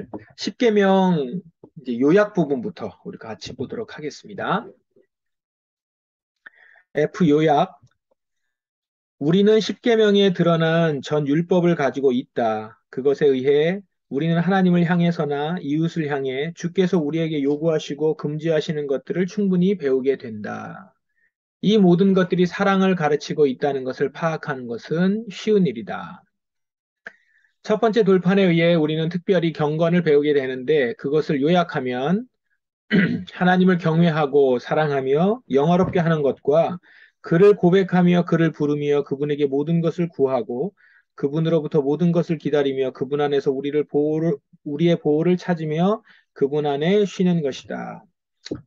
오늘 10계명 이제 요약 부분부터 우리 같이 보도록 하겠습니다. F 요약. 우리는 10계명에 드러난 전 율법을 가지고 있다. 그것에 의해 우리는 하나님을 향해서나 이웃을 향해 주께서 우리에게 요구하시고 금지하시는 것들을 충분히 배우게 된다. 이 모든 것들이 사랑을 가르치고 있다는 것을 파악하는 것은 쉬운 일이다. 첫 번째 돌판에 의해 우리는 특별히 경건을 배우게 되는데 그것을 요약하면 하나님을 경외하고 사랑하며 영화롭게 하는 것과 그를 고백하며 그를 부르며 그분에게 모든 것을 구하고 그분으로부터 모든 것을 기다리며 그분 안에서 우리의 보호를 찾으며 그분 안에 쉬는 것이다.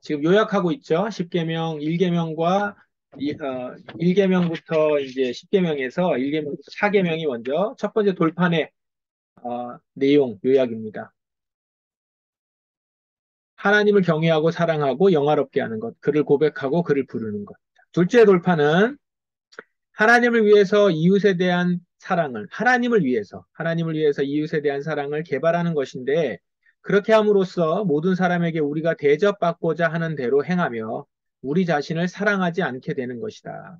지금 요약하고 있죠. 10계명, 1계명과 1계명부터 이제 10계명에서 1계명, 4계명이 먼저 첫 번째 돌판의 내용 요약입니다. 하나님을 경외하고 사랑하고 영화롭게 하는 것, 그를 고백하고 그를 부르는 것. 둘째 돌파는 하나님을 위해서 이웃에 대한 사랑을, 하나님을 위해서 이웃에 대한 사랑을 개발하는 것인데, 그렇게 함으로써 모든 사람에게 우리가 대접받고자 하는 대로 행하며 우리 자신을 사랑하지 않게 되는 것이다.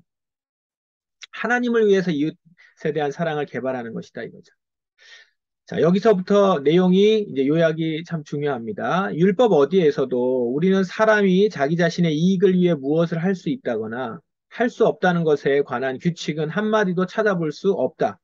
하나님을 위해서 이웃에 대한 사랑을 개발하는 것이다, 이거죠. 자, 여기서부터 내용이 이제 요약이 참 중요합니다. 율법 어디에서도 우리는 사람이 자기 자신의 이익을 위해 무엇을 할 수 있다거나 할 수 없다는 것에 관한 규칙은 한마디도 찾아볼 수 없다.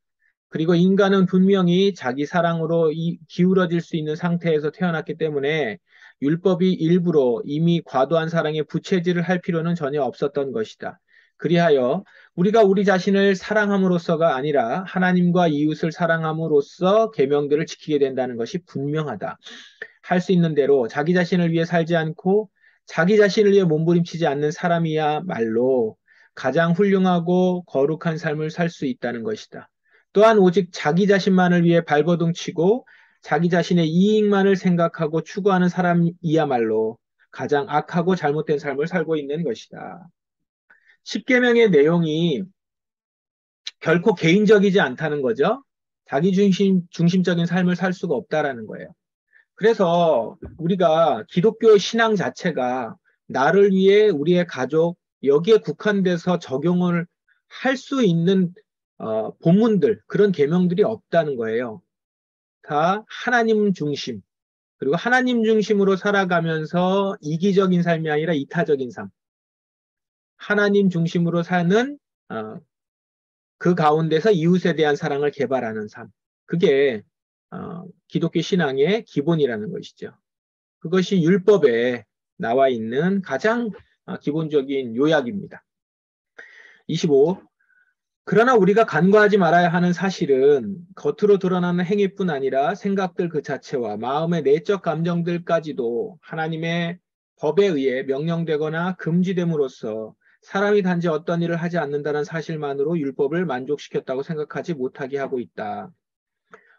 그리고 인간은 분명히 자기 사랑으로 기울어질 수 있는 상태에서 태어났기 때문에 율법이 일부러 이미 과도한 사랑에 부채질을 할 필요는 전혀 없었던 것이다. 그리하여 우리가 우리 자신을 사랑함으로써가 아니라 하나님과 이웃을 사랑함으로써 계명들을 지키게 된다는 것이 분명하다. 할 수 있는 대로 자기 자신을 위해 살지 않고 자기 자신을 위해 몸부림치지 않는 사람이야말로 가장 훌륭하고 거룩한 삶을 살 수 있다는 것이다. 또한 오직 자기 자신만을 위해 발버둥 치고 자기 자신의 이익만을 생각하고 추구하는 사람이야말로 가장 악하고 잘못된 삶을 살고 있는 것이다. 10계명의 내용이 결코 개인적이지 않다는 거죠. 중심적인 삶을 살 수가 없다라는 거예요. 그래서 우리가 기독교 신앙 자체가 나를 위해 우리의 가족, 여기에 국한돼서 적용을 할 수 있는 본문들, 그런 계명들이 없다는 거예요. 다 하나님 중심, 그리고 하나님 중심으로 살아가면서 이기적인 삶이 아니라 이타적인 삶, 하나님 중심으로 사는 그 가운데서 이웃에 대한 사랑을 개발하는 삶. 그게 기독교 신앙의 기본이라는 것이죠. 그것이 율법에 나와 있는 가장 기본적인 요약입니다. 25. 그러나 우리가 간과하지 말아야 하는 사실은 겉으로 드러나는 행위뿐 아니라 생각들 그 자체와 마음의 내적 감정들까지도 하나님의 법에 의해 명령되거나 금지됨으로써 사람이 단지 어떤 일을 하지 않는다는 사실만으로 율법을 만족시켰다고 생각하지 못하게 하고 있다.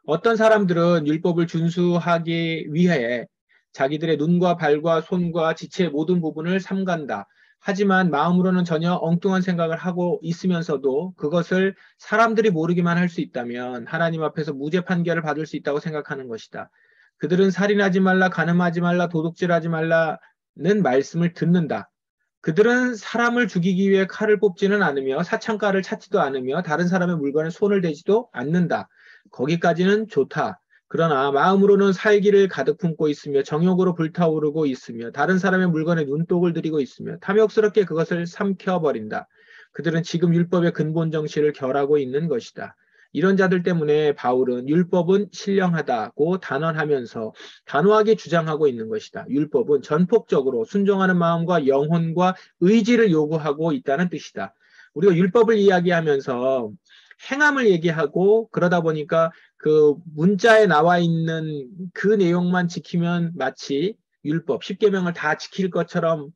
어떤 사람들은 율법을 준수하기 위해 자기들의 눈과 발과 손과 지체의 모든 부분을 삼간다. 하지만 마음으로는 전혀 엉뚱한 생각을 하고 있으면서도 그것을 사람들이 모르기만 할 수 있다면 하나님 앞에서 무죄 판결을 받을 수 있다고 생각하는 것이다. 그들은 살인하지 말라, 간음하지 말라, 도둑질하지 말라는 말씀을 듣는다. 그들은 사람을 죽이기 위해 칼을 뽑지는 않으며 사창가를 찾지도 않으며 다른 사람의 물건에 손을 대지도 않는다. 거기까지는 좋다. 그러나 마음으로는 살기를 가득 품고 있으며 정욕으로 불타오르고 있으며 다른 사람의 물건에 눈독을 들이고 있으며 탐욕스럽게 그것을 삼켜버린다. 그들은 지금 율법의 근본 정신을 결하고 있는 것이다. 이런 자들 때문에 바울은 율법은 신령하다고 단언하면서 단호하게 주장하고 있는 것이다. 율법은 전폭적으로 순종하는 마음과 영혼과 의지를 요구하고 있다는 뜻이다. 우리가 율법을 이야기하면서 행함을 얘기하고 그러다 보니까 그 문자에 나와 있는 그 내용만 지키면 마치 율법, 10계명을 다 지킬 것처럼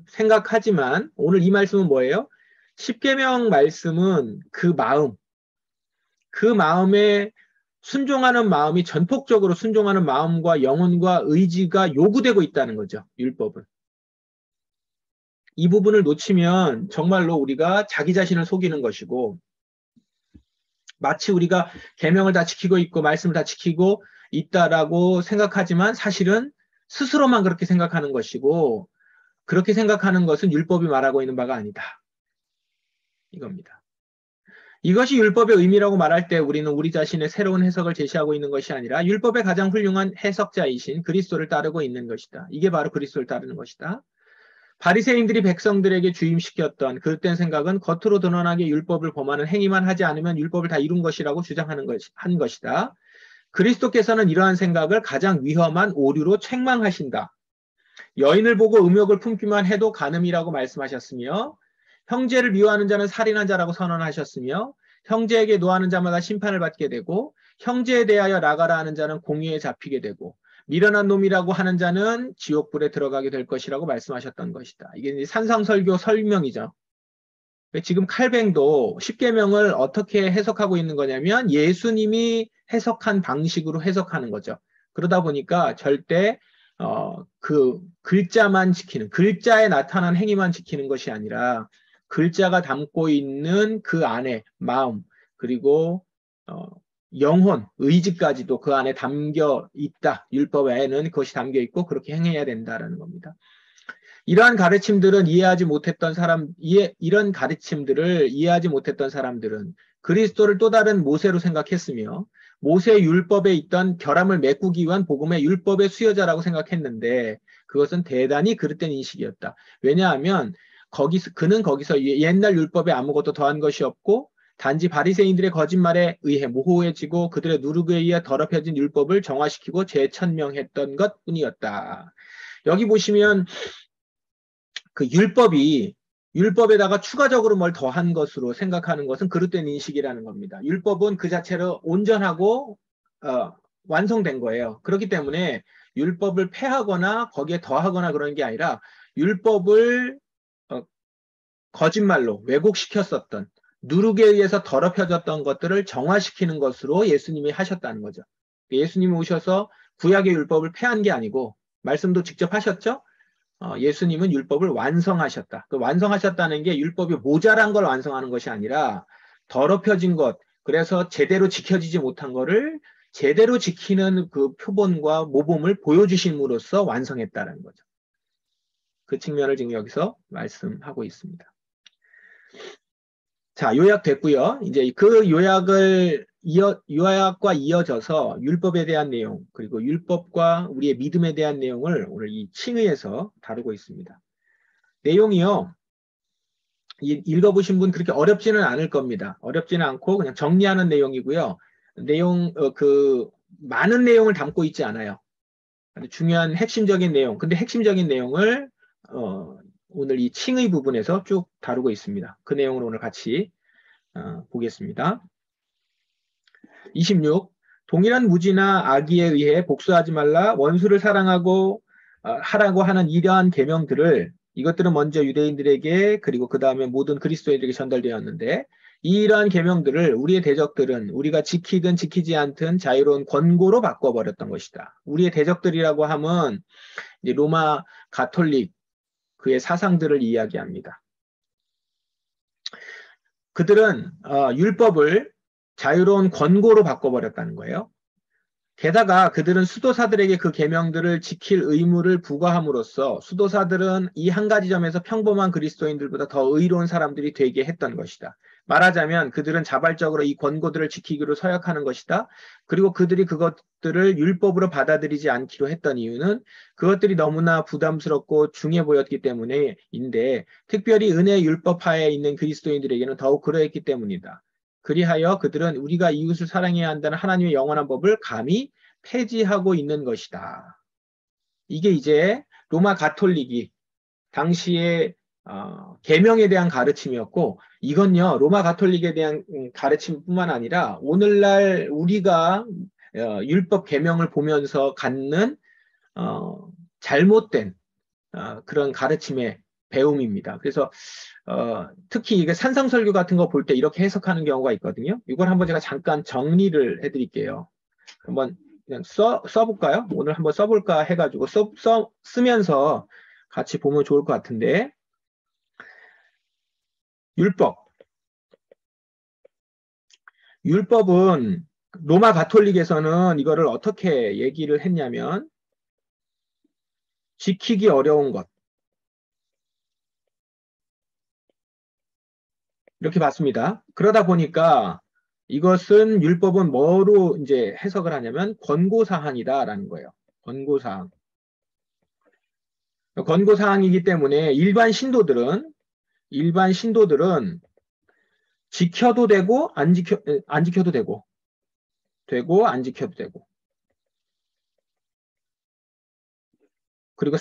생각하지만 오늘 이 말씀은 뭐예요? 10계명 말씀은 그 마음, 그 마음에 순종하는 마음이 전폭적으로 순종하는 마음과 영혼과 의지가 요구되고 있다는 거죠. 율법은. 이 부분을 놓치면 정말로 우리가 자기 자신을 속이는 것이고 마치 우리가 계명을 다 지키고 있고 말씀을 다 지키고 있다라고 생각하지만 사실은 스스로만 그렇게 생각하는 것이고 그렇게 생각하는 것은 율법이 말하고 있는 바가 아니다. 이겁니다. 이것이 율법의 의미라고 말할 때 우리는 우리 자신의 새로운 해석을 제시하고 있는 것이 아니라 율법의 가장 훌륭한 해석자이신 그리스도를 따르고 있는 것이다. 이게 바로 그리스도를 따르는 것이다. 바리새인들이 백성들에게 주임시켰던 그릇된 생각은 겉으로 드러나게 율법을 범하는 행위만 하지 않으면 율법을 다 이룬 것이라고 주장하는 한 것이다. 그리스도께서는 이러한 생각을 가장 위험한 오류로 책망하신다. 여인을 보고 음욕을 품기만 해도 간음이라고 말씀하셨으며 형제를 미워하는 자는 살인한 자라고 선언하셨으며 형제에게 노하는 자마다 심판을 받게 되고 형제에 대하여 나가라 하는 자는 공의에 잡히게 되고 미련한 놈이라고 하는 자는 지옥불에 들어가게 될 것이라고 말씀하셨던 것이다. 이게 산상설교 설명이죠. 지금 칼뱅도 십계명을 어떻게 해석하고 있는 거냐면 예수님이 해석한 방식으로 해석하는 거죠. 그러다 보니까 절대 그 글자만 지키는, 글자에 나타난 행위만 지키는 것이 아니라 글자가 담고 있는 그 안에 마음, 그리고 영혼, 의지까지도 그 안에 담겨 있다. 율법에는 그것이 담겨 있고 그렇게 행해야 된다라는 겁니다. 이러한 가르침들은 이해하지 못했던 이런 가르침들을 이해하지 못했던 사람들은 그리스도를 또 다른 모세로 생각했으며 모세 율법에 있던 결함을 메꾸기 위한 복음의 율법의 수여자라고 생각했는데 그것은 대단히 그릇된 인식이었다. 왜냐하면 그는 거기서 옛날 율법에 아무것도 더한 것이 없고 단지 바리새인들의 거짓말에 의해 모호해지고 그들의 누룩에 의해 더럽혀진 율법을 정화시키고 재천명했던 것뿐이었다. 여기 보시면 그 율법에다가 추가적으로 뭘 더한 것으로 생각하는 것은 그릇된 인식이라는 겁니다. 율법은 그 자체로 온전하고 완성된 거예요. 그렇기 때문에 율법을 폐하거나 거기에 더하거나 그런 게 아니라 율법을 거짓말로 왜곡시켰었던 누룩에 의해서 더럽혀졌던 것들을 정화시키는 것으로 예수님이 하셨다는 거죠. 예수님이 오셔서 구약의 율법을 폐한 게 아니고 말씀도 직접 하셨죠? 예수님은 율법을 완성하셨다. 그 완성하셨다는 게 율법이 모자란 걸 완성하는 것이 아니라 더럽혀진 것, 그래서 제대로 지켜지지 못한 것을 제대로 지키는 그 표본과 모범을 보여주심으로써 완성했다는 거죠. 그 측면을 지금 여기서 말씀하고 있습니다. 자, 요약됐고요. 이제 그 요약과 이어져서 율법에 대한 내용, 그리고 율법과 우리의 믿음에 대한 내용을 오늘 이 칭의에서 다루고 있습니다. 내용이요. 읽어보신 분 그렇게 어렵지는 않을 겁니다. 어렵지는 않고 그냥 정리하는 내용이고요. 많은 내용을 담고 있지 않아요. 중요한 핵심적인 내용. 근데 핵심적인 내용을 오늘 이 칭의 부분에서 쭉 다루고 있습니다. 그 내용을 오늘 같이 보겠습니다. 26. 동일한 무지나 악의에 의해 복수하지 말라 원수를 사랑하고 하라고 하는 이러한 계명들을 이것들은 먼저 유대인들에게 그리고 그 다음에 모든 그리스도인들에게 전달되었는데 이러한 계명들을 우리의 대적들은 우리가 지키든 지키지 않든 자유로운 권고로 바꿔버렸던 것이다. 우리의 대적들이라고 하면 이제 로마 가톨릭 그의 사상들을 이야기합니다. 그들은 율법을 자유로운 권고로 바꿔버렸다는 거예요. 게다가 그들은 수도사들에게 그 계명들을 지킬 의무를 부과함으로써 수도사들은 이 한 가지 점에서 평범한 그리스도인들보다 더 의로운 사람들이 되게 했던 것이다. 말하자면 그들은 자발적으로 이 권고들을 지키기로 서약하는 것이다. 그리고 그들이 그것들을 율법으로 받아들이지 않기로 했던 이유는 그것들이 너무나 부담스럽고 중해 보였기 때문에인데 특별히 은혜 율법하에 있는 그리스도인들에게는 더욱 그러했기 때문이다. 그리하여 그들은 우리가 이웃을 사랑해야 한다는 하나님의 영원한 법을 감히 폐지하고 있는 것이다. 이게 이제 로마 가톨릭이 당시에 계명에 대한 가르침이었고 이건요 로마 가톨릭에 대한 가르침뿐만 아니라 오늘날 우리가 율법 계명을 보면서 갖는 잘못된 그런 가르침의 배움입니다. 그래서 특히 이게 산상설교 같은 거 볼 때 이렇게 해석하는 경우가 있거든요. 이걸 한번 제가 잠깐 정리를 해드릴게요. 한번 그냥 써볼까요? 오늘 한번 써볼까 해가지고 쓰면서 같이 보면 좋을 것 같은데 율법은 로마 가톨릭에서는 이거를 어떻게 얘기를 했냐면 지키기 어려운 것 이렇게 봤습니다. 그러다 보니까 이것은 율법은 뭐로 이제 해석을 하냐면 권고사항이다라는 거예요. 권고사항. 권고사항이기 때문에 일반 신도들은 지켜도 되고 안 지켜도 되고 안 지켜도 되고. 그리고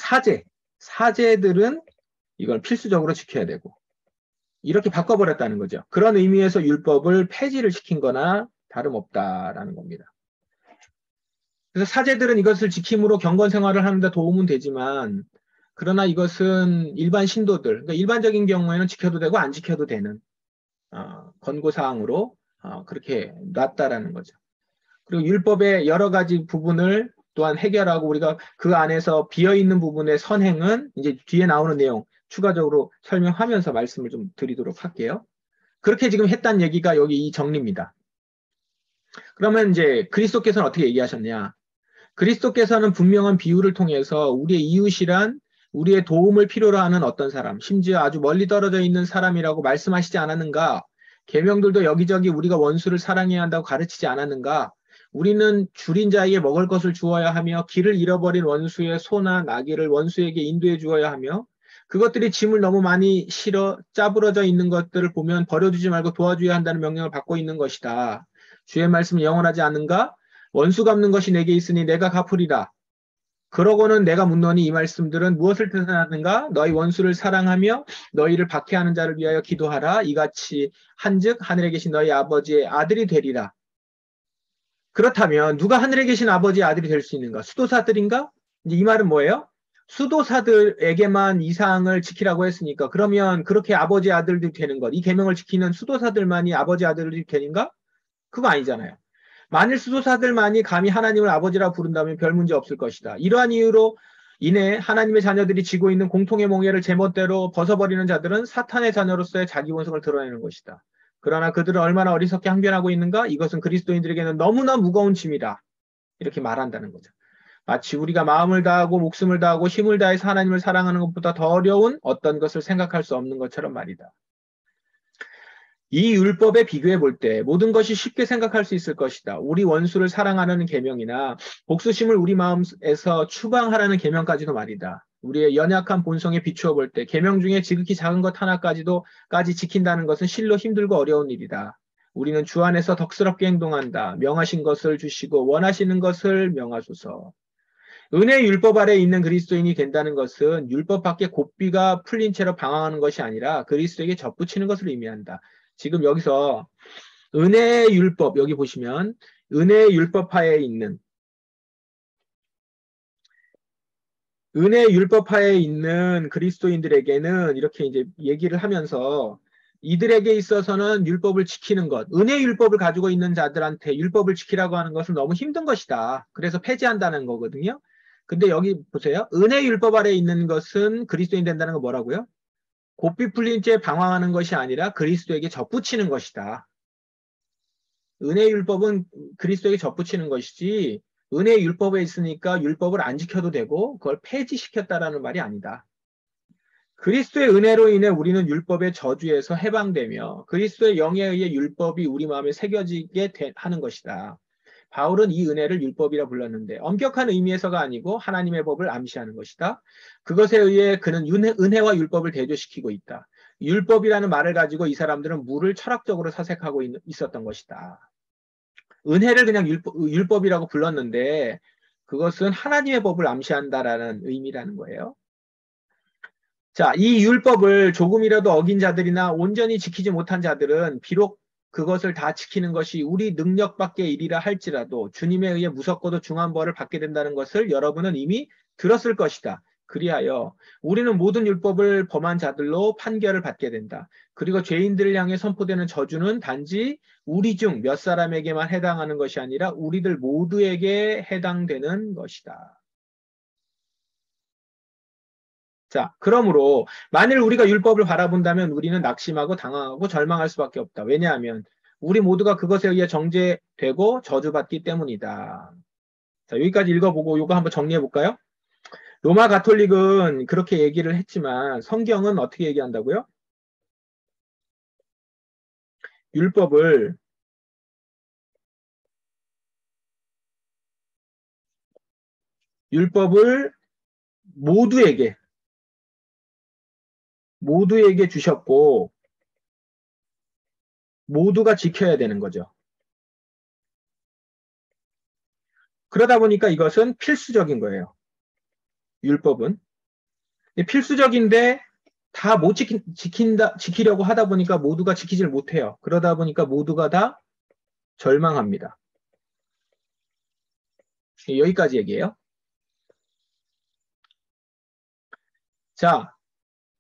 사제들은 이걸 필수적으로 지켜야 되고. 이렇게 바꿔버렸다는 거죠. 그런 의미에서 율법을 폐지를 시킨 거나 다름없다라는 겁니다. 그래서 사제들은 이것을 지킴으로 경건 생활을 하는 데 도움은 되지만 그러나 이것은 일반 신도들, 그러니까 일반적인 경우에는 지켜도 되고 안 지켜도 되는 권고사항으로 그렇게 놨다라는 거죠. 그리고 율법의 여러 가지 부분을 또한 해결하고 우리가 그 안에서 비어있는 부분의 선행은 이제 뒤에 나오는 내용 추가적으로 설명하면서 말씀을 좀 드리도록 할게요. 그렇게 지금 했단 얘기가 여기 이 정리입니다. 그러면 이제 그리스도께서는 어떻게 얘기하셨냐? 그리스도께서는 분명한 비유를 통해서 우리의 이웃이란 우리의 도움을 필요로 하는 어떤 사람, 심지어 아주 멀리 떨어져 있는 사람이라고 말씀하시지 않았는가? 계명들도 여기저기 우리가 원수를 사랑해야 한다고 가르치지 않았는가? 우리는 줄인 자에게 먹을 것을 주어야 하며 길을 잃어버린 원수의 소나 나귀를 원수에게 인도해 주어야 하며 그것들이 짐을 너무 많이 실어 짜부러져 있는 것들을 보면 버려두지 말고 도와줘야 한다는 명령을 받고 있는 것이다. 주의 말씀이 영원하지 않은가? 원수 갚는 것이 내게 있으니 내가 갚으리라. 그러고는 내가 묻노니 이 말씀들은 무엇을 뜻하는가? 너희 원수를 사랑하며 너희를 박해하는 자를 위하여 기도하라. 이같이 한즉 하늘에 계신 너희 아버지의 아들이 되리라. 그렇다면 누가 하늘에 계신 아버지의 아들이 될 수 있는가? 수도사들인가? 이제 이 말은 뭐예요? 수도사들에게만 이 사항을 지키라고 했으니까 그러면 그렇게 아버지의 아들들이 되는 것, 이 계명을 지키는 수도사들만이 아버지의 아들들이 되는가? 그거 아니잖아요. 만일 수도사들만이 감히 하나님을 아버지라 부른다면 별 문제 없을 것이다. 이러한 이유로 인해 하나님의 자녀들이 지고 있는 공통의 몽해를 제멋대로 벗어버리는 자들은 사탄의 자녀로서의 자기 본성을 드러내는 것이다. 그러나 그들은 얼마나 어리석게 항변하고 있는가? 이것은 그리스도인들에게는 너무나 무거운 짐이다. 이렇게 말한다는 거죠. 마치 우리가 마음을 다하고 목숨을 다하고 힘을 다해서 하나님을 사랑하는 것보다 더 어려운 어떤 것을 생각할 수 없는 것처럼 말이다. 이 율법에 비교해 볼 때 모든 것이 쉽게 생각할 수 있을 것이다. 우리 원수를 사랑하라는 계명이나 복수심을 우리 마음에서 추방하라는 계명까지도 말이다. 우리의 연약한 본성에 비추어 볼 때 계명 중에 지극히 작은 것 하나까지 지킨다는 것은 실로 힘들고 어려운 일이다. 우리는 주 안에서 덕스럽게 행동한다. 명하신 것을 주시고 원하시는 것을 명하소서. 은혜의 율법 아래 있는 그리스도인이 된다는 것은 율법 밖에 고삐가 풀린 채로 방황하는 것이 아니라 그리스도에게 접붙이는 것을 의미한다. 지금 여기서 은혜의 율법 여기 보시면 은혜의 율법하에 있는 은혜의 율법하에 있는 그리스도인들에게는 이렇게 이제 얘기를 하면서 이들에게 있어서는 율법을 지키는 것, 은혜의 율법을 가지고 있는 자들한테 율법을 지키라고 하는 것은 너무 힘든 것이다. 그래서 폐지한다는 거거든요. 근데 여기 보세요. 은혜의 율법 아래 있는 것은 그리스도인 된다는 건 뭐라고요? 고삐 풀린 채 방황하는 것이 아니라 그리스도에게 접붙이는 것이다. 은혜의 율법은 그리스도에게 접붙이는 것이지 은혜의 율법에 있으니까 율법을 안 지켜도 되고 그걸 폐지시켰다라는 말이 아니다. 그리스도의 은혜로 인해 우리는 율법의 저주에서 해방되며 그리스도의 영에 의해 율법이 우리 마음에 새겨지게 하는 것이다. 바울은 이 은혜를 율법이라 불렀는데 엄격한 의미에서가 아니고 하나님의 법을 암시하는 것이다. 그것에 의해 그는 은혜와 율법을 대조시키고 있다. 율법이라는 말을 가지고 이 사람들은 물을 철학적으로 사색하고 있었던 것이다. 은혜를 그냥 율법이라고 불렀는데 그것은 하나님의 법을 암시한다라는 의미라는 거예요. 자, 이 율법을 조금이라도 어긴 자들이나 온전히 지키지 못한 자들은 비록 그것을 다 지키는 것이 우리 능력 밖의 일이라 할지라도 주님에 의해 무섭고도 중한 벌을 받게 된다는 것을 여러분은 이미 들었을 것이다. 그리하여 우리는 모든 율법을 범한 자들로 판결을 받게 된다. 그리고 죄인들을 향해 선포되는 저주는 단지 우리 중 몇 사람에게만 해당하는 것이 아니라 우리들 모두에게 해당되는 것이다. 자, 그러므로 만일 우리가 율법을 바라본다면 우리는 낙심하고 당황하고 절망할 수밖에 없다. 왜냐하면 우리 모두가 그것에 의해 정죄되고 저주받기 때문이다. 자, 여기까지 읽어보고 이거 한번 정리해 볼까요? 로마 가톨릭은 그렇게 얘기를 했지만 성경은 어떻게 얘기한다고요? 율법을 모두에게 주셨고 모두가 지켜야 되는 거죠. 그러다 보니까 이것은 필수적인 거예요. 율법은. 필수적인데 다 못 지키려고 하다 보니까 모두가 지키질 못해요. 그러다 보니까 모두가 다 절망합니다. 여기까지 얘기해요. 자,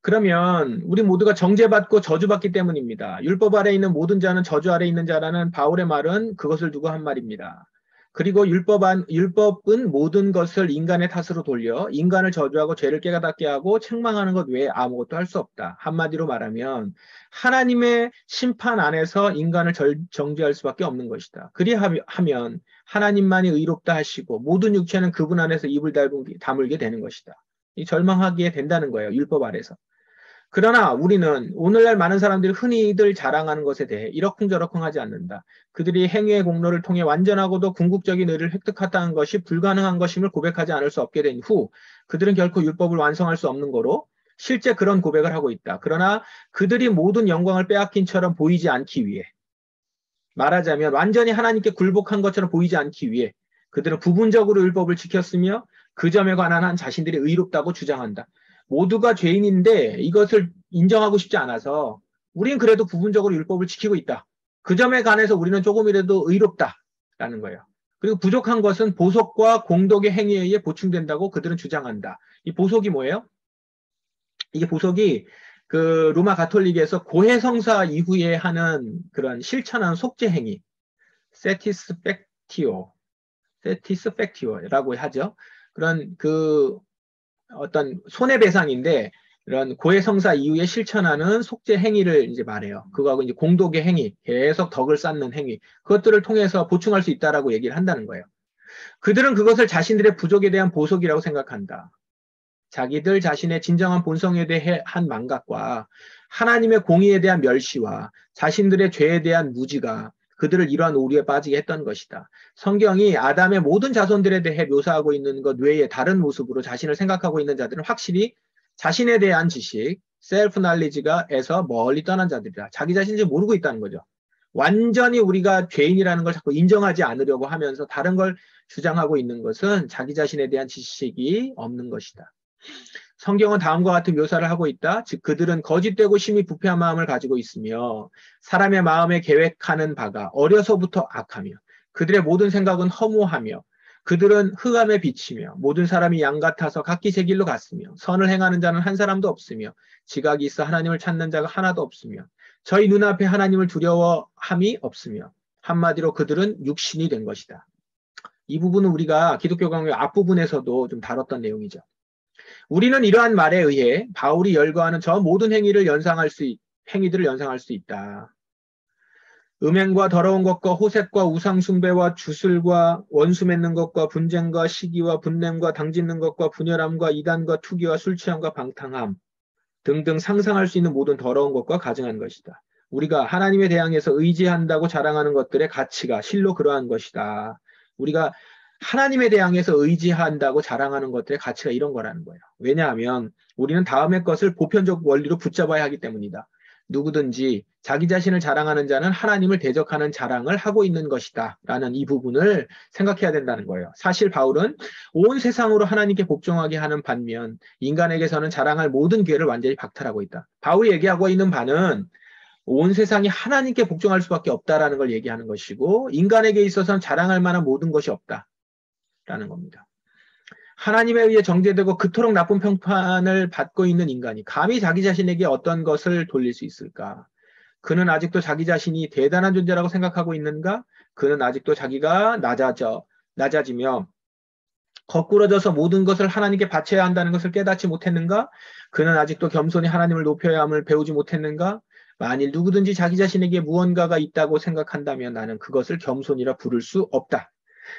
그러면 우리 모두가 정죄받고 저주받기 때문입니다. 율법 아래 있는 모든 자는 저주 아래 있는 자라는 바울의 말은 그것을 두고 한 말입니다. 그리고 율법은 모든 것을 인간의 탓으로 돌려 인간을 저주하고 죄를 깨닫게 하고 책망하는 것 외에 아무것도 할 수 없다. 한마디로 말하면 하나님의 심판 안에서 인간을 정죄할 수밖에 없는 것이다. 그리하면 하나님만이 의롭다 하시고 모든 육체는 그분 안에서 입을 다물게 되는 것이다. 이 절망하게 된다는 거예요. 율법 아래서. 그러나 우리는 오늘날 많은 사람들이 흔히들 자랑하는 것에 대해 이러쿵저러쿵 하지 않는다. 그들이 행위의 공로를 통해 완전하고도 궁극적인 의를 획득했다는 것이 불가능한 것임을 고백하지 않을 수 없게 된 후 그들은 결코 율법을 완성할 수 없는 거로 실제 그런 고백을 하고 있다. 그러나 그들이 모든 영광을 빼앗긴처럼 보이지 않기 위해 말하자면 완전히 하나님께 굴복한 것처럼 보이지 않기 위해 그들은 부분적으로 율법을 지켰으며 그 점에 관한 한 자신들이 의롭다고 주장한다. 모두가 죄인인데 이것을 인정하고 싶지 않아서 우리는 그래도 부분적으로 율법을 지키고 있다. 그 점에 관해서 우리는 조금이라도 의롭다라는 거예요. 그리고 부족한 것은 보속과 공덕의 행위에 의해 보충된다고 그들은 주장한다. 이 보속이 뭐예요? 이게 보속이 그 로마 가톨릭에서 고해성사 이후에 하는 그런 실천한 속죄 행위, 세티스팩티오라고 하죠. 그런 그 어떤 손해배상인데 이런 고해성사 이후에 실천하는 속죄 행위를 이제 말해요. 그거하고 이제 공덕의 행위, 계속 덕을 쌓는 행위, 그것들을 통해서 보충할 수 있다라고 얘기를 한다는 거예요. 그들은 그것을 자신들의 부족에 대한 보석이라고 생각한다. 자기들 자신의 진정한 본성에 대해 한 망각과 하나님의 공의에 대한 멸시와 자신들의 죄에 대한 무지가 그들을 이러한 오류에 빠지게 했던 것이다. 성경이 아담의 모든 자손들에 대해 묘사하고 있는 것 외에 다른 모습으로 자신을 생각하고 있는 자들은 확실히 자신에 대한 지식, 셀프 날리지가에서 멀리 떠난 자들이다. 자기 자신을 모르고 있다는 거죠. 완전히 우리가 죄인이라는 걸 자꾸 인정하지 않으려고 하면서 다른 걸 주장하고 있는 것은 자기 자신에 대한 지식이 없는 것이다. 성경은 다음과 같은 묘사를 하고 있다. 즉 그들은 거짓되고 심히 부패한 마음을 가지고 있으며 사람의 마음에 계획하는 바가 어려서부터 악하며 그들의 모든 생각은 허무하며 그들은 흑암에 비치며 모든 사람이 양 같아서 각기 제 길로 갔으며 선을 행하는 자는 한 사람도 없으며 지각이 있어 하나님을 찾는 자가 하나도 없으며 저희 눈앞에 하나님을 두려워함이 없으며 한마디로 그들은 육신이 된 것이다. 이 부분은 우리가 기독교 강의 앞부분에서도 좀 다뤘던 내용이죠. 우리는 이러한 말에 의해 바울이 열거하는 저 모든 행위들을 연상할 수 있다. 음행과 더러운 것과 호색과 우상숭배와 주술과 원수 맺는 것과 분쟁과 시기와 분냄과 당짓는 것과 분열함과 이단과 투기와 술취함과 방탕함 등등 상상할 수 있는 모든 더러운 것과 가증한 것이다. 우리가 하나님에 대항해서 의지한다고 자랑하는 것들의 가치가 실로 그러한 것이다. 우리가 하나님에 대항해서 의지한다고 자랑하는 것들의 가치가 이런 거라는 거예요. 왜냐하면 우리는 다음의 것을 보편적 원리로 붙잡아야 하기 때문이다. 누구든지 자기 자신을 자랑하는 자는 하나님을 대적하는 자랑을 하고 있는 것이다. 라는 이 부분을 생각해야 된다는 거예요. 사실 바울은 온 세상으로 하나님께 복종하게 하는 반면 인간에게서는 자랑할 모든 기회를 완전히 박탈하고 있다. 바울이 얘기하고 있는 바는 온 세상이 하나님께 복종할 수밖에 없다라는 걸 얘기하는 것이고 인간에게 있어서는 자랑할 만한 모든 것이 없다라는 겁니다. 하나님에 의해 정죄되고 그토록 나쁜 평판을 받고 있는 인간이 감히 자기 자신에게 어떤 것을 돌릴 수 있을까? 그는 아직도 자기 자신이 대단한 존재라고 생각하고 있는가? 그는 아직도 자기가 낮아지며 거꾸러져서 모든 것을 하나님께 바쳐야 한다는 것을 깨닫지 못했는가? 그는 아직도 겸손히 하나님을 높여야 함을 배우지 못했는가? 만일 누구든지 자기 자신에게 무언가가 있다고 생각한다면 나는 그것을 겸손이라 부를 수 없다.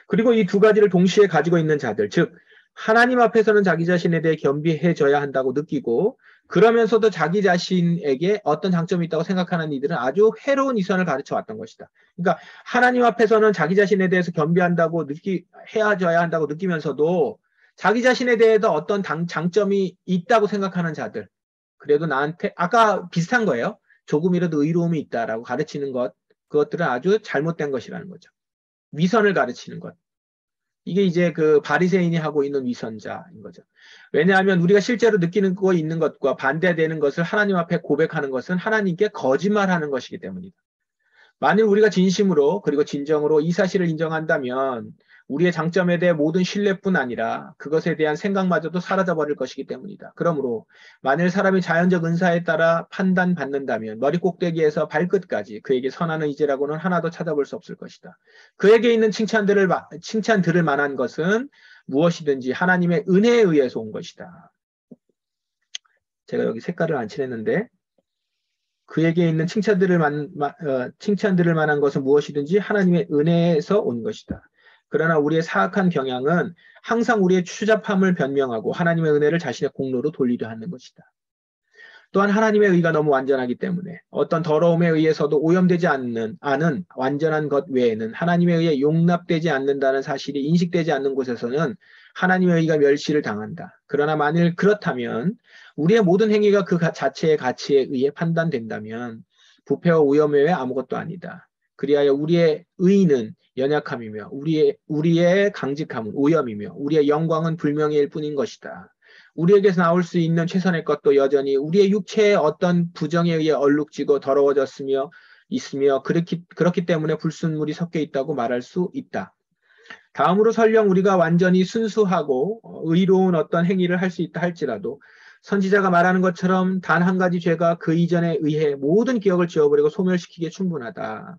그리고 이 두 가지를 동시에 가지고 있는 자들, 즉 하나님 앞에서는 자기 자신에 대해 겸비해져야 한다고 느끼고 그러면서도 자기 자신에게 어떤 장점이 있다고 생각하는 이들은 아주 해로운 이선을 가르쳐 왔던 것이다. 그러니까 하나님 앞에서는 자기 자신에 대해서 겸비한다고 해야져야 한다고 느끼면서도 자기 자신에 대해서 어떤 장점이 있다고 생각하는 자들, 그래도 나한테 아까 비슷한 거예요. 조금이라도 의로움이 있다라고 가르치는 것, 그것들은 아주 잘못된 것이라는 거죠. 위선을 가르치는 것. 이게 이제 그 바리새인이 하고 있는 위선자인 거죠. 왜냐하면 우리가 실제로 느끼는 거 있는 것과 반대되는 것을 하나님 앞에 고백하는 것은 하나님께 거짓말하는 것이기 때문이다. 만일 우리가 진심으로 그리고 진정으로 이 사실을 인정한다면 우리의 장점에 대해 모든 신뢰뿐 아니라 그것에 대한 생각마저도 사라져버릴 것이기 때문이다. 그러므로 만일 사람이 자연적 은사에 따라 판단받는다면 머리 꼭대기에서 발끝까지 그에게 선한 의지라고는 하나도 찾아볼 수 없을 것이다. 그에게 있는 칭찬 들을 만한 것은 무엇이든지 하나님의 은혜에 의해서 온 것이다. 제가 여기 색깔을 안 칠했는데 그에게 있는 칭찬들을 만한 것은 무엇이든지 하나님의 은혜에서 온 것이다. 그러나 우리의 사악한 경향은 항상 우리의 추잡함을 변명하고 하나님의 은혜를 자신의 공로로 돌리려 하는 것이다. 또한 하나님의 의가 너무 완전하기 때문에 어떤 더러움에 의해서도 오염되지 않는 완전한 것 외에는 하나님에 의해 용납되지 않는다는 사실이 인식되지 않는 곳에서는 하나님의 의가 멸시를 당한다. 그러나 만일 그렇다면 우리의 모든 행위가 그 자체의 가치에 의해 판단된다면 부패와 오염 외에 아무것도 아니다. 그리하여 우리의 의는 연약함이며 우리의 강직함은 오염이며 우리의 영광은 불명예일 뿐인 것이다. 우리에게서 나올 수 있는 최선의 것도 여전히 우리의 육체의 어떤 부정에 의해 얼룩지고 더러워졌으며 있으며 그렇기 때문에 불순물이 섞여 있다고 말할 수 있다. 다음으로 설령 우리가 완전히 순수하고 의로운 어떤 행위를 할 수 있다 할지라도 선지자가 말하는 것처럼 단 한 가지 죄가 그 이전에 의해 모든 기억을 지워버리고 소멸시키기에 충분하다.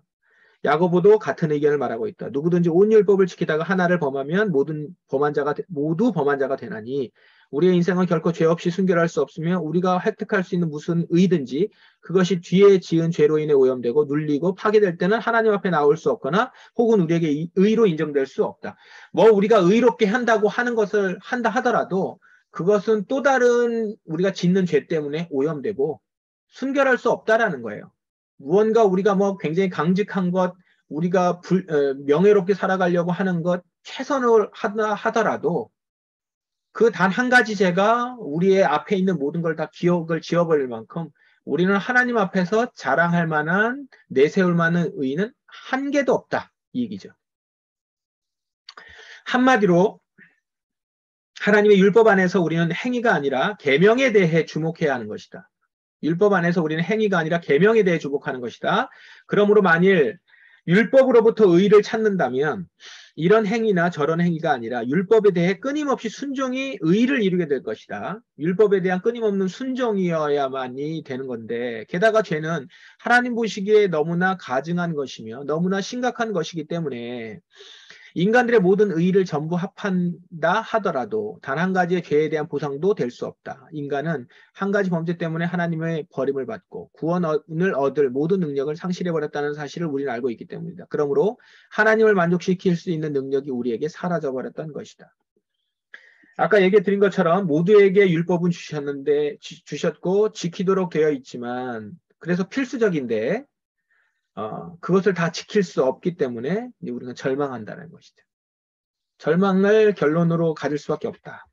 야고보도 같은 의견을 말하고 있다. 누구든지 온 율법을 지키다가 하나를 범하면 모두 범한 자가 되나니 우리의 인생은 결코 죄 없이 순결할 수 없으며 우리가 획득할 수 있는 무슨 의든지 그것이 뒤에 지은 죄로 인해 오염되고 눌리고 파괴될 때는 하나님 앞에 나올 수 없거나 혹은 우리에게 의로 인정될 수 없다. 뭐 우리가 의롭게 한다고 하는 것을 한다 하더라도 그것은 또 다른 우리가 짓는 죄 때문에 오염되고 순결할 수 없다라는 거예요. 무언가 우리가 뭐 굉장히 강직한 것, 우리가 명예롭게 살아가려고 하는 것, 최선을 하더라도 그 단 한 가지 죄가 우리의 앞에 있는 모든 걸 다 기억을 지워버릴 만큼 우리는 하나님 앞에서 자랑할 만한, 내세울 만한 의의는 한 개도 없다. 이 얘기죠. 한마디로 하나님의 율법 안에서 우리는 행위가 아니라 계명에 대해 주목해야 하는 것이다. 율법 안에서 우리는 행위가 아니라 계명에 대해 주목하는 것이다. 그러므로 만일 율법으로부터 의를 찾는다면 이런 행위나 저런 행위가 아니라 율법에 대해 끊임없이 순종이 의를 이루게 될 것이다. 율법에 대한 끊임없는 순종이어야만이 되는 건데 게다가 죄는 하나님 보시기에 너무나 가증한 것이며 너무나 심각한 것이기 때문에 인간들의 모든 의의를 전부 합한다 하더라도 단 한 가지의 죄에 대한 보상도 될 수 없다. 인간은 한 가지 범죄 때문에 하나님의 버림을 받고 구원을 얻을 모든 능력을 상실해버렸다는 사실을 우리는 알고 있기 때문이다. 그러므로 하나님을 만족시킬 수 있는 능력이 우리에게 사라져버렸던 것이다. 아까 얘기 드린 것처럼 모두에게 율법은 주셨고 지키도록 되어 있지만 그래서 필수적인데 그것을 다 지킬 수 없기 때문에 우리는 절망한다는 것이죠. 절망을 결론으로 가질 수밖에 없다.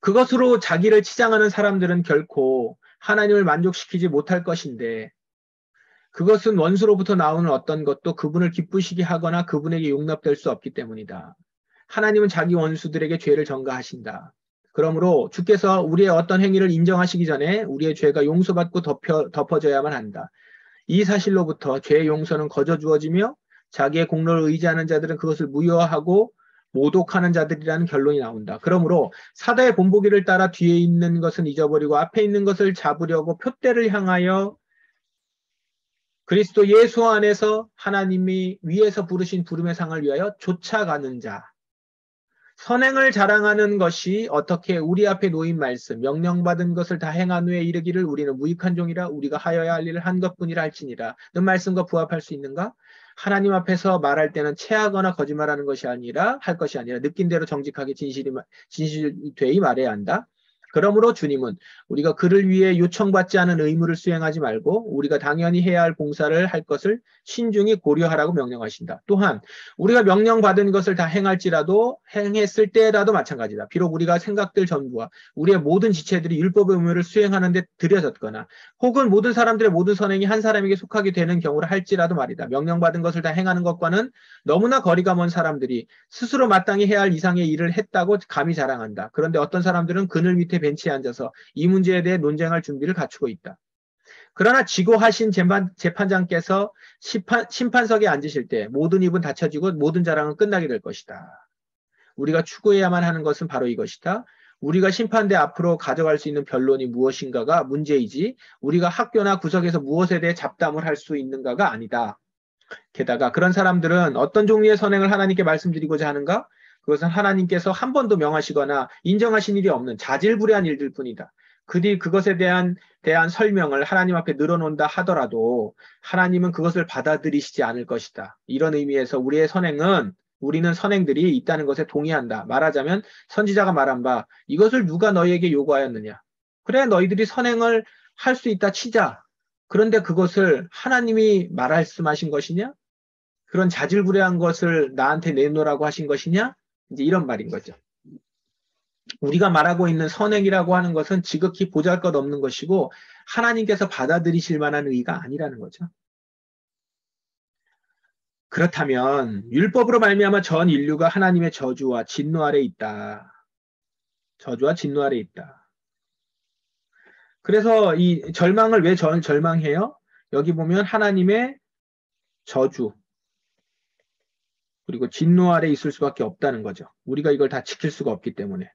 그것으로 자기를 치장하는 사람들은 결코 하나님을 만족시키지 못할 것인데 그것은 원수로부터 나오는 어떤 것도 그분을 기쁘시게 하거나 그분에게 용납될 수 없기 때문이다. 하나님은 자기 원수들에게 죄를 전가하신다. 그러므로 주께서 우리의 어떤 행위를 인정하시기 전에 우리의 죄가 용서받고 덮어져야만 한다. 이 사실로부터 죄의 용서는 거저 주어지며 자기의 공로를 의지하는 자들은 그것을 무효하고 모독하는 자들이라는 결론이 나온다. 그러므로 사다의 본보기를 따라 뒤에 있는 것은 잊어버리고 앞에 있는 것을 잡으려고 표대를 향하여 그리스도 예수 안에서 하나님이 위에서 부르신 부름의 상을 위하여 쫓아가는 자. 선행을 자랑하는 것이 어떻게 우리 앞에 놓인 말씀, 명령받은 것을 다 행한 후에 이르기를 우리는 무익한 종이라 우리가 하여야 할 일을 한 것뿐이라 할지니라. 는 말씀과 부합할 수 있는가? 하나님 앞에서 말할 때는 체하거나 거짓말하는 것이 아니라 할 것이 아니라 느낀 대로 정직하게 진실되이 말해야 한다. 그러므로 주님은 우리가 그를 위해 요청받지 않은 의무를 수행하지 말고 우리가 당연히 해야 할 봉사를 할 것을 신중히 고려하라고 명령하신다. 또한 우리가 명령받은 것을 다 행할지라도 행했을 때라도 마찬가지다. 비록 우리가 생각들 전부와 우리의 모든 지체들이 율법의 의무를 수행하는 데 들여졌거나 혹은 모든 사람들의 모든 선행이 한 사람에게 속하게 되는 경우를 할지라도 말이다. 명령받은 것을 다 행하는 것과는 너무나 거리가 먼 사람들이 스스로 마땅히 해야 할 이상의 일을 했다고 감히 자랑한다. 그런데 어떤 사람들은 그늘 밑에 벤치에 앉아서 이 문제에 대해 논쟁할 준비를 갖추고 있다. 그러나 지고하신 재판장께서 심판석에 앉으실 때 모든 입은 닫혀지고 모든 자랑은 끝나게 될 것이다. 우리가 추구해야만 하는 것은 바로 이것이다. 우리가 심판대 앞으로 가져갈 수 있는 변론이 무엇인가가 문제이지 우리가 학교나 구석에서 무엇에 대해 잡담을 할 수 있는가가 아니다. 게다가 그런 사람들은 어떤 종류의 선행을 하나님께 말씀드리고자 하는가? 그것은 하나님께서 한 번도 명하시거나 인정하신 일이 없는 자질구레한 일들 뿐이다. 그것에 대한 설명을 하나님 앞에 늘어놓는다 하더라도 하나님은 그것을 받아들이시지 않을 것이다. 이런 의미에서 우리는 선행들이 있다는 것에 동의한다. 말하자면 선지자가 말한 바 이것을 누가 너희에게 요구하였느냐. 그래 너희들이 선행을 할 수 있다 치자. 그런데 그것을 하나님이 말씀하신 것이냐? 그런 자질구레한 것을 나한테 내놓으라고 하신 것이냐? 이제 이런 말인 거죠. 우리가 말하고 있는 선행이라고 하는 것은 지극히 보잘것없는 것이고 하나님께서 받아들이실 만한 의의가 아니라는 거죠. 그렇다면 율법으로 말미암아 전 인류가 하나님의 저주와 진노 아래 있다. 저주와 진노 아래 있다. 그래서 이 절망을 왜 절망해요? 여기 보면 하나님의 저주 그리고 진노 아래 있을 수밖에 없다는 거죠. 우리가 이걸 다 지킬 수가 없기 때문에.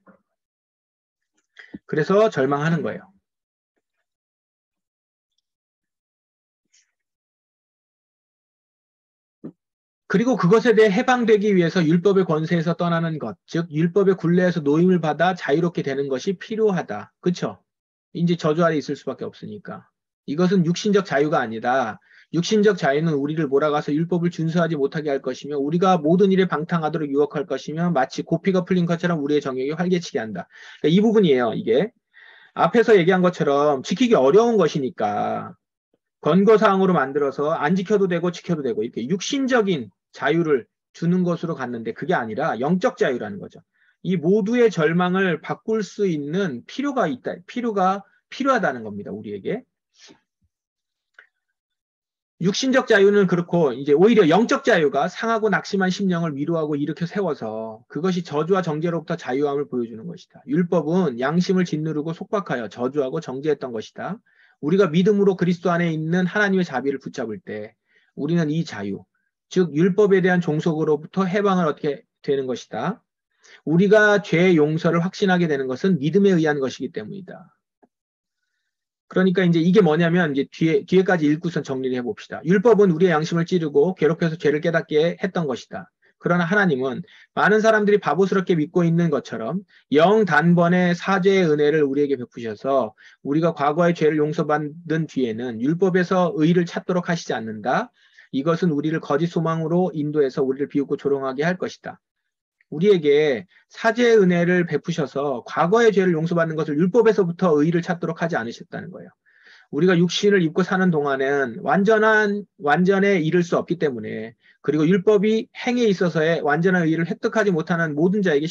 그래서 절망하는 거예요. 그리고 그것에 대해 해방되기 위해서 율법의 권세에서 떠나는 것, 즉 율법의 굴레에서 노임을 받아 자유롭게 되는 것이 필요하다. 그렇죠? 이제 저주 아래 있을 수밖에 없으니까. 이것은 육신적 자유가 아니다. 육신적 자유는 우리를 몰아가서 율법을 준수하지 못하게 할 것이며 우리가 모든 일에 방탕하도록 유혹할 것이며 마치 고피가 풀린 것처럼 우리의 정욕이 활개치게 한다. 그러니까 이 부분이에요. 이게. 앞에서 얘기한 것처럼 지키기 어려운 것이니까 권고사항으로 만들어서 안 지켜도 되고 지켜도 되고 이렇게 육신적인 자유를 주는 것으로 갔는데 그게 아니라 영적 자유라는 거죠. 이 모두의 절망을 바꿀 수 있는 필요가 있다. 필요하다는 겁니다. 우리에게. 육신적 자유는 그렇고 이제 오히려 영적 자유가 상하고 낙심한 심령을 위로하고 일으켜 세워서 그것이 저주와 정죄로부터 자유함을 보여주는 것이다. 율법은 양심을 짓누르고 속박하여 저주하고 정죄했던 것이다. 우리가 믿음으로 그리스도 안에 있는 하나님의 자비를 붙잡을 때 우리는 이 자유, 즉 율법에 대한 종속으로부터 해방을 얻게 되는 것이다. 우리가 죄의 용서를 확신하게 되는 것은 믿음에 의한 것이기 때문이다. 그러니까 이제 이게 뭐냐면 이제 뒤에까지 읽고선 정리를 해봅시다. 율법은 우리의 양심을 찌르고 괴롭혀서 죄를 깨닫게 했던 것이다. 그러나 하나님은 많은 사람들이 바보스럽게 믿고 있는 것처럼 영 단번에 사죄의 은혜를 우리에게 베푸셔서 우리가 과거의 죄를 용서받은 뒤에는 율법에서 의를 찾도록 하시지 않는다. 이것은 우리를 거짓 소망으로 인도해서 우리를 비웃고 조롱하게 할 것이다. 우리에게 사죄의 은혜를 베푸셔서 과거의 죄를 용서받는 것을 율법에서부터 의의를 찾도록 하지 않으셨다는 거예요. 우리가 육신을 입고 사는 동안은 완전에 이를 수 없기 때문에 그리고 율법이 행에 있어서의 완전한 의의를 획득하지 못하는 모든 자에게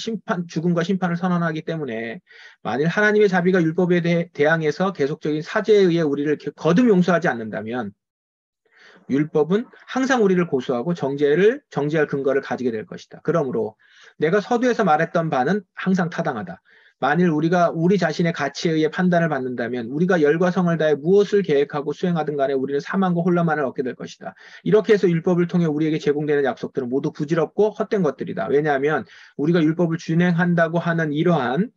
죽음과 심판을 선언하기 때문에 만일 하나님의 자비가 율법에 대항해서 계속적인 사죄에 의해 우리를 거듭 용서하지 않는다면 율법은 항상 우리를 고소하고 정죄할 근거를 가지게 될 것이다. 그러므로 내가 서두에서 말했던 바는 항상 타당하다. 만일 우리가 우리 자신의 가치에 의해 판단을 받는다면 우리가 열과 성을 다해 무엇을 계획하고 수행하든 간에 우리는 사망과 혼란만을 얻게 될 것이다. 이렇게 해서 율법을 통해 우리에게 제공되는 약속들은 모두 부질없고 헛된 것들이다. 왜냐하면 우리가 율법을 준행한다고 하는 이러한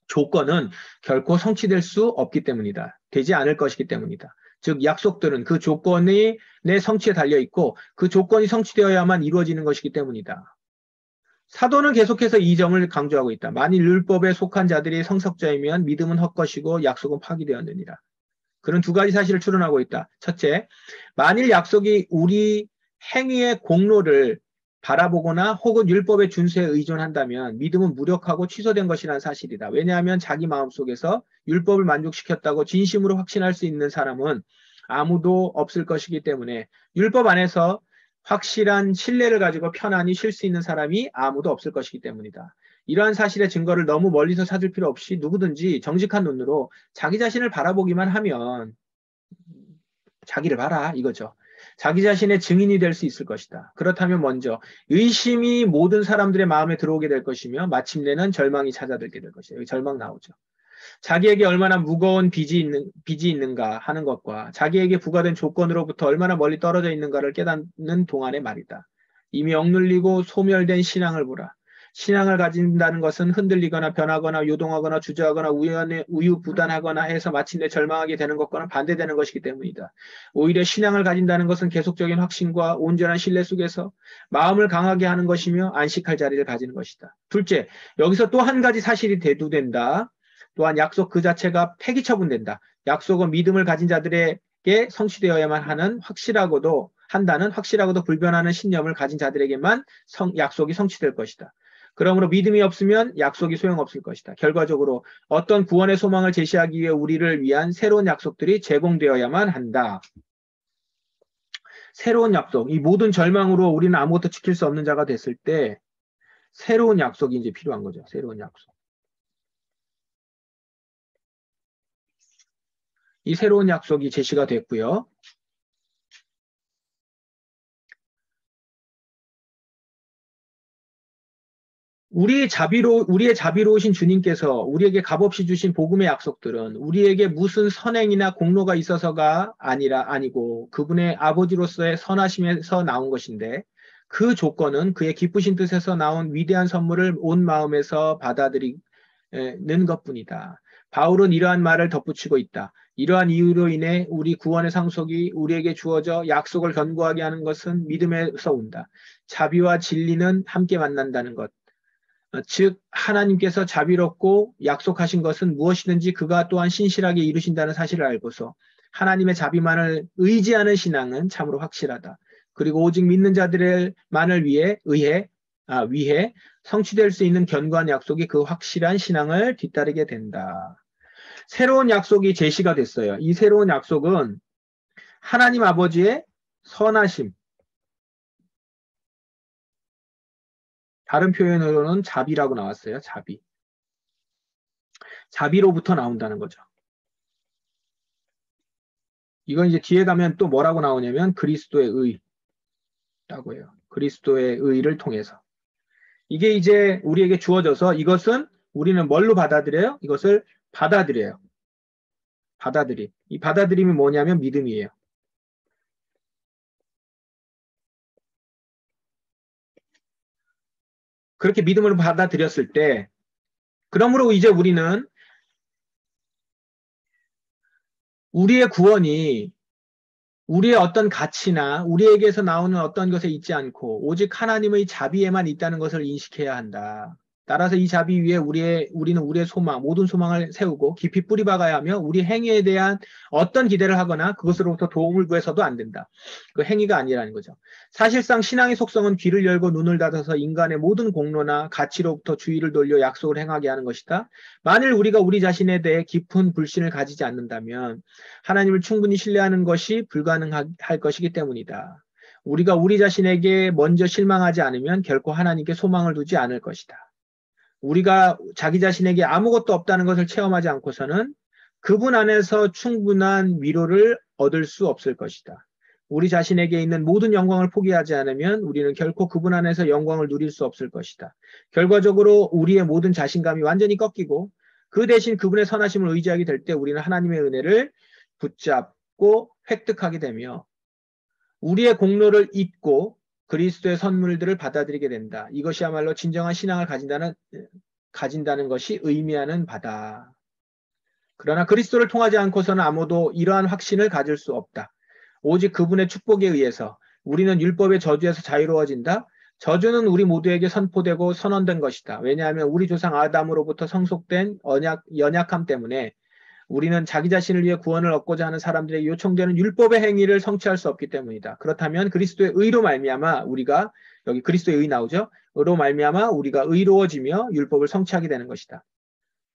조건은 결코 성취될 수 없기 때문이다. 되지 않을 것이기 때문이다. 즉 약속들은 그 조건이 내 성취에 달려있고 그 조건이 성취되어야만 이루어지는 것이기 때문이다. 사도는 계속해서 이 점을 강조하고 있다. 만일 율법에 속한 자들이 성석자이면 믿음은 헛것이고 약속은 파기되었느니라. 그런 두 가지 사실을 추론하고 있다. 첫째, 만일 약속이 우리 행위의 공로를 바라보거나 혹은 율법의 준수에 의존한다면 믿음은 무력하고 취소된 것이라는 사실이다. 왜냐하면 자기 마음속에서 율법을 만족시켰다고 진심으로 확신할 수 있는 사람은 아무도 없을 것이기 때문에 율법 안에서 확실한 신뢰를 가지고 편안히 쉴 수 있는 사람이 아무도 없을 것이기 때문이다. 이러한 사실의 증거를 너무 멀리서 찾을 필요 없이 누구든지 정직한 눈으로 자기 자신을 바라보기만 하면 자기를 봐라 이거죠. 자기 자신의 증인이 될 수 있을 것이다. 그렇다면 먼저 의심이 모든 사람들의 마음에 들어오게 될 것이며 마침내는 절망이 찾아들게 될 것이다. 여기 절망 나오죠. 자기에게 얼마나 무거운 빚이 있는가 하는 것과 자기에게 부과된 조건으로부터 얼마나 멀리 떨어져 있는가를 깨닫는 동안의 말이다. 이미 억눌리고 소멸된 신앙을 보라. 신앙을 가진다는 것은 흔들리거나 변하거나 요동하거나 주저하거나 우유부단하거나 해서 마침내 절망하게 되는 것과는 반대되는 것이기 때문이다. 오히려 신앙을 가진다는 것은 계속적인 확신과 온전한 신뢰 속에서 마음을 강하게 하는 것이며 안식할 자리를 가지는 것이다. 둘째, 여기서 또 한 가지 사실이 대두된다. 또한 약속 그 자체가 폐기 처분된다. 약속은 믿음을 가진 자들에게 성취되어야만 하는 확실하고도 불변하는 신념을 가진 자들에게만 약속이 성취될 것이다. 그러므로 믿음이 없으면 약속이 소용없을 것이다. 결과적으로 어떤 구원의 소망을 제시하기 위해 우리를 위한 새로운 약속들이 제공되어야만 한다. 새로운 약속, 이 모든 절망으로 우리는 아무것도 지킬 수 없는 자가 됐을 때 새로운 약속이 이제 필요한 거죠. 새로운 약속. 이 새로운 약속이 제시가 됐고요. 우리의 자비로우신 주님께서 우리에게 값없이 주신 복음의 약속들은 우리에게 무슨 선행이나 공로가 있어서가 아니고 그분의 아버지로서의 선하심에서 나온 것인데 그 조건은 그의 기쁘신 뜻에서 나온 위대한 선물을 온 마음에서 받아들이는 것뿐이다. 바울은 이러한 말을 덧붙이고 있다. 이러한 이유로 인해 우리 구원의 상속이 우리에게 주어져 약속을 견고하게 하는 것은 믿음에서 온다. 자비와 진리는 함께 만난다는 것. 즉 하나님께서 자비롭고 약속하신 것은 무엇이든지 그가 또한 신실하게 이루신다는 사실을 알고서 하나님의 자비만을 의지하는 신앙은 참으로 확실하다. 그리고 오직 믿는 자들만을 위해 성취될 수 있는 견고한 약속이 그 확실한 신앙을 뒤따르게 된다. 새로운 약속이 제시가 됐어요. 이 새로운 약속은 하나님 아버지의 선하심, 다른 표현으로는 자비라고 나왔어요. 자비. 자비로부터 나온다는 거죠. 이건 이제 뒤에 가면 또 뭐라고 나오냐면 그리스도의 의라고 해요. 그리스도의 의를 통해서. 이게 이제 우리에게 주어져서 이것은 우리는 뭘로 받아들여요? 이것을 받아들여요. 이 받아들임이 뭐냐면 믿음이에요. 그렇게 믿음으로 받아들였을 때 그러므로 이제 우리는 우리의 구원이 우리의 어떤 가치나 우리에게서 나오는 어떤 것에 있지 않고 오직 하나님의 자비에만 있다는 것을 인식해야 한다. 따라서 이 자비 위에 우리는 우리의 소망, 모든 소망을 세우고 깊이 뿌리박아야 하며 우리 행위에 대한 어떤 기대를 하거나 그것으로부터 도움을 구해서도 안 된다. 그 행위가 아니라는 거죠. 사실상 신앙의 속성은 귀를 열고 눈을 닫아서 인간의 모든 공로나 가치로부터 주의를 돌려 약속을 행하게 하는 것이다. 만일 우리가 우리 자신에 대해 깊은 불신을 가지지 않는다면 하나님을 충분히 신뢰하는 것이 불가능할 것이기 때문이다. 우리가 우리 자신에게 먼저 실망하지 않으면 결코 하나님께 소망을 두지 않을 것이다. 우리가 자기 자신에게 아무것도 없다는 것을 체험하지 않고서는 그분 안에서 충분한 위로를 얻을 수 없을 것이다. 우리 자신에게 있는 모든 영광을 포기하지 않으면 우리는 결코 그분 안에서 영광을 누릴 수 없을 것이다. 결과적으로 우리의 모든 자신감이 완전히 꺾이고 그 대신 그분의 선하심을 의지하게 될 때 우리는 하나님의 은혜를 붙잡고 획득하게 되며 우리의 공로를 잊고 그리스도의 선물들을 받아들이게 된다. 이것이야말로 진정한 신앙을 가진다는 것이 의미하는 바다. 그러나 그리스도를 통하지 않고서는 아무도 이러한 확신을 가질 수 없다. 오직 그분의 축복에 의해서 우리는 율법의 저주에서 자유로워진다. 저주는 우리 모두에게 선포되고 선언된 것이다. 왜냐하면 우리 조상 아담으로부터 성속된 연약함 때문에 우리는 자기 자신을 위해 구원을 얻고자 하는 사람들에게 요청되는 율법의 행위를 성취할 수 없기 때문이다. 그렇다면 그리스도의 의로 말미암아 우리가, 여기 그리스도의 의 나오죠? 의로 말미암아 우리가 의로워지며 율법을 성취하게 되는 것이다.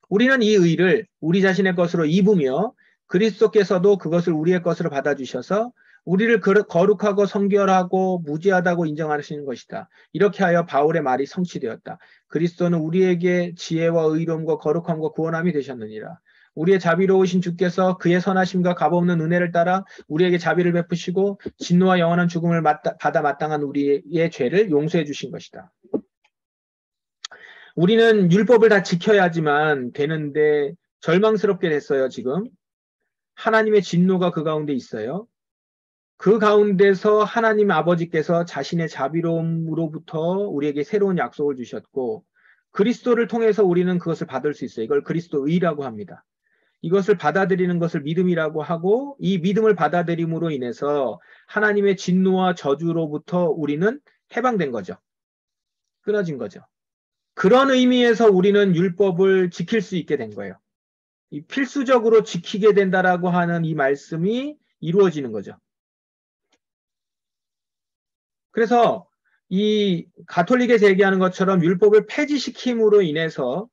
우리는 이 의를 우리 자신의 것으로 입으며 그리스도께서도 그것을 우리의 것으로 받아주셔서 우리를 거룩하고 성결하고 무죄하다고 인정하시는 것이다. 이렇게 하여 바울의 말이 성취되었다. 그리스도는 우리에게 지혜와 의로움과 거룩함과 구원함이 되셨느니라. 우리의 자비로우신 주께서 그의 선하심과 값없는 은혜를 따라 우리에게 자비를 베푸시고 진노와 영원한 죽음을 받아 마땅한 우리의 죄를 용서해 주신 것이다. 우리는 율법을 다 지켜야지만 되는데 절망스럽게 됐어요, 지금. 하나님의 진노가 그 가운데 있어요. 그 가운데서 하나님 아버지께서 자신의 자비로움으로부터 우리에게 새로운 약속을 주셨고 그리스도를 통해서 우리는 그것을 받을 수 있어요. 이걸 그리스도의라고 합니다. 이것을 받아들이는 것을 믿음이라고 하고 이 믿음을 받아들임으로 인해서 하나님의 진노와 저주로부터 우리는 해방된 거죠. 끊어진 거죠. 그런 의미에서 우리는 율법을 지킬 수 있게 된 거예요. 이 필수적으로 지키게 된다라고 하는 이 말씀이 이루어지는 거죠. 그래서 이 가톨릭에서 얘기하는 것처럼 율법을 폐지시킴으로 인해서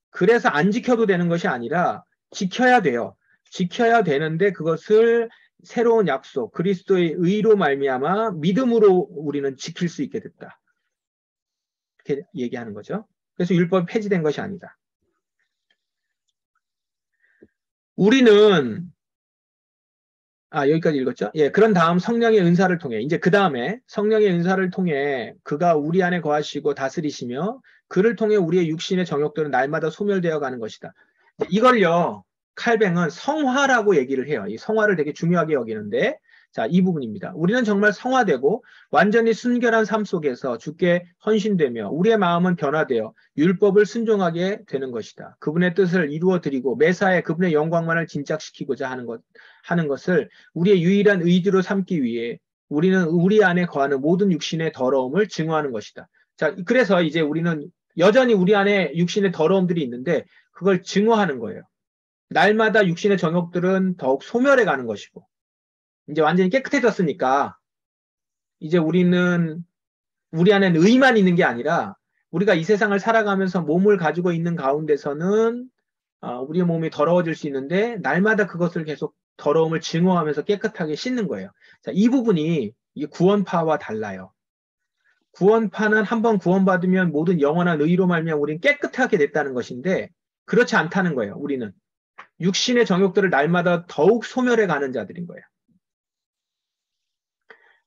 그래서 안 지켜도 되는 것이 아니라 지켜야 돼요. 지켜야 되는데 그것을 새로운 약속, 그리스도의 의로 말미암아 믿음으로 우리는 지킬 수 있게 됐다. 이렇게 얘기하는 거죠. 그래서 율법이 폐지된 것이 아니다. 우리는 여기까지 읽었죠? 예, 그런 다음 성령의 은사를 통해 이제 그 다음에 성령의 은사를 통해 그가 우리 안에 거하시고 다스리시며 그를 통해 우리의 육신의 정욕들은 날마다 소멸되어 가는 것이다. 이걸요, 칼뱅은 성화라고 얘기를 해요. 이 성화를 되게 중요하게 여기는데, 자, 이 부분입니다. 우리는 정말 성화되고 완전히 순결한 삶 속에서 주께 헌신되며 우리의 마음은 변화되어 율법을 순종하게 되는 것이다. 그분의 뜻을 이루어드리고 매사에 그분의 영광만을 진작시키고자 하는 것을 우리의 유일한 의지로 삼기 위해 우리는 우리 안에 거하는 모든 육신의 더러움을 증오하는 것이다. 자, 그래서 이제 우리는 여전히 우리 안에 육신의 더러움들이 있는데 그걸 증오하는 거예요. 날마다 육신의 정욕들은 더욱 소멸해 가는 것이고 이제 완전히 깨끗해졌으니까 이제 우리는 우리 안에는 의만 있는 게 아니라 우리가 이 세상을 살아가면서 몸을 가지고 있는 가운데서는 우리의 몸이 더러워질 수 있는데 날마다 그것을 계속 더러움을 증오하면서 깨끗하게 씻는 거예요. 자, 이 부분이 이게 구원파와 달라요. 구원파는 한번 구원받으면 모든 영원한 의로 말미암아 우리는 깨끗하게 됐다는 것인데 그렇지 않다는 거예요. 우리는 육신의 정욕들을 날마다 더욱 소멸해 가는 자들인 거예요.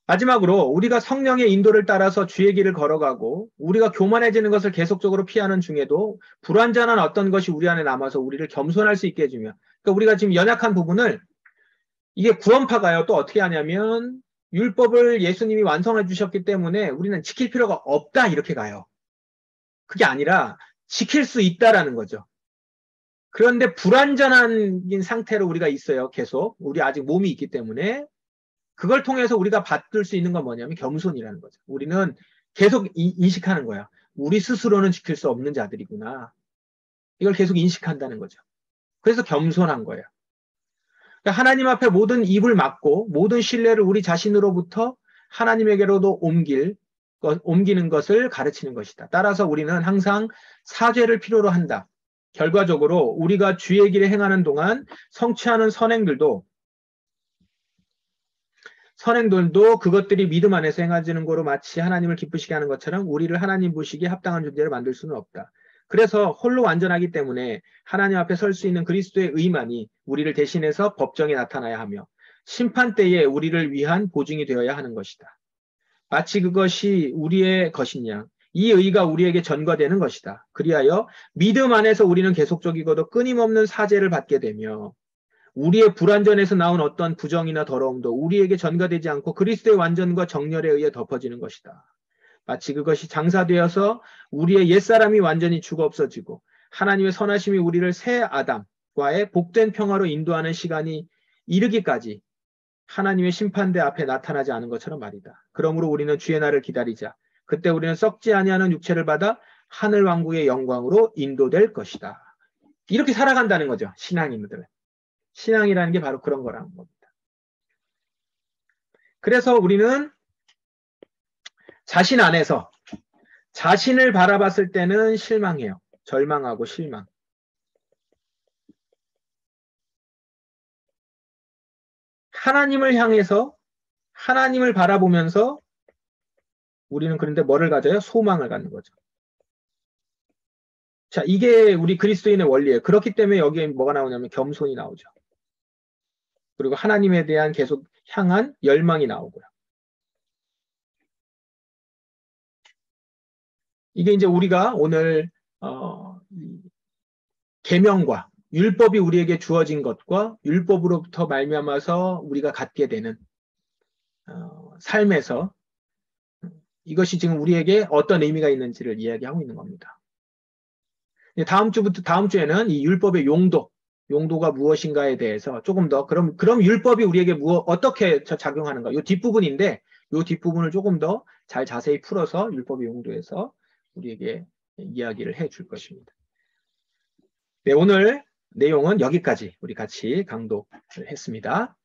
마지막으로 우리가 성령의 인도를 따라서 주의 길을 걸어가고 우리가 교만해지는 것을 계속적으로 피하는 중에도 불완전한 어떤 것이 우리 안에 남아서 우리를 겸손할 수 있게 해주며 그러니까 우리가 지금 연약한 부분을 이게 구원파가요 또 어떻게 하냐면 율법을 예수님이 완성해 주셨기 때문에 우리는 지킬 필요가 없다 이렇게 가요. 그게 아니라 지킬 수 있다라는 거죠. 그런데 불완전한 상태로 우리가 있어요. 계속 우리 아직 몸이 있기 때문에 그걸 통해서 우리가 받을 수 있는 건 뭐냐면 겸손이라는 거죠. 우리는 계속 인식하는 거야. 우리 스스로는 지킬 수 없는 자들이구나. 이걸 계속 인식한다는 거죠. 그래서 겸손한 거예요. 그러니까 하나님 앞에 모든 입을 막고 모든 신뢰를 우리 자신으로부터 하나님에게로도 옮기는 것을 가르치는 것이다. 따라서 우리는 항상 사죄를 필요로 한다. 결과적으로 우리가 주의 길에 행하는 동안 성취하는 선행들도 그것들이 믿음 안에서 행해지는 거로 마치 하나님을 기쁘시게 하는 것처럼 우리를 하나님 보시기에 합당한 존재로 만들 수는 없다. 그래서 홀로 완전하기 때문에 하나님 앞에 설 수 있는 그리스도의 의만이 우리를 대신해서 법정에 나타나야 하며 심판 때에 우리를 위한 보증이 되어야 하는 것이다. 마치 그것이 우리의 것이냐. 이 의가 우리에게 전가되는 것이다. 그리하여 믿음 안에서 우리는 계속적이고도 끊임없는 사죄를 받게 되며 우리의 불완전에서 나온 어떤 부정이나 더러움도 우리에게 전가되지 않고 그리스도의 완전과 정렬에 의해 덮어지는 것이다. 마치 그것이 장사되어서 우리의 옛사람이 완전히 죽어 없어지고 하나님의 선하심이 우리를 새 아담과의 복된 평화로 인도하는 시간이 이르기까지 하나님의 심판대 앞에 나타나지 않은 것처럼 말이다. 그러므로 우리는 주의 날을 기다리자. 그때 우리는 썩지 아니하는 육체를 받아 하늘 왕국의 영광으로 인도될 것이다. 이렇게 살아간다는 거죠. 신앙인들은. 신앙이라는 게 바로 그런 거라는 겁니다. 그래서 우리는 자신 안에서 자신을 바라봤을 때는 실망해요. 절망하고 실망. 하나님을 향해서 하나님을 바라보면서 우리는 그런데 뭐를 가져요? 소망을 갖는 거죠. 자, 이게 우리 그리스도인의 원리예요. 그렇기 때문에 여기에 뭐가 나오냐면 겸손이 나오죠. 그리고 하나님에 대한 계속 향한 열망이 나오고요. 이게 이제 우리가 오늘 계명과 율법이 우리에게 주어진 것과 율법으로부터 말미암아서 우리가 갖게 되는 삶에서 이것이 지금 우리에게 어떤 의미가 있는지를 이야기하고 있는 겁니다. 다음 주에는 이 율법의 용도가 무엇인가에 대해서 조금 더 그럼 율법이 우리에게 어떻게 작용하는가? 이 뒷부분인데 이 뒷부분을 조금 더 잘 자세히 풀어서 율법의 용도에서 우리에게 이야기를 해줄 것입니다. 네, 오늘 내용은 여기까지 우리 같이 강독을 했습니다.